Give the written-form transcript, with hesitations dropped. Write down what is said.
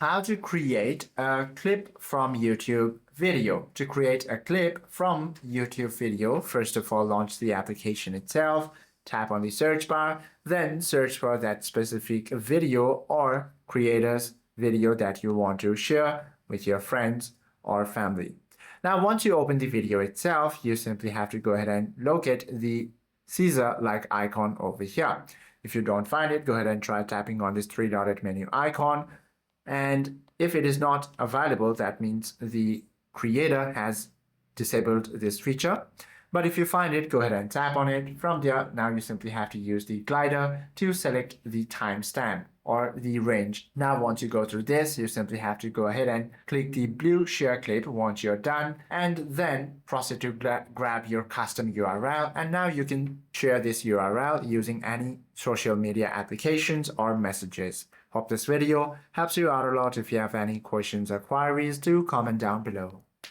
How to create a clip from YouTube video. To create a clip from YouTube video, first of all, launch the application itself, tap on the search bar, then search for that specific video or creator's video that you want to share with your friends or family. Now, once you open the video itself, you simply have to go ahead and locate the Caesar-like icon over here. If you don't find it, go ahead and try tapping on this three-dotted menu icon. And if it is not available, that means the creator has disabled this feature. But if you find it, go ahead and tap on it. From there, now you simply have to use the glider to select the timestamp or the range. Now, once you go through this, you simply have to go ahead and click the blue share clip once you're done, and then proceed to grab your custom URL. And now you can share this URL using any social media applications or messages. Hope this video helps you out a lot. If you have any questions or queries, do comment down below.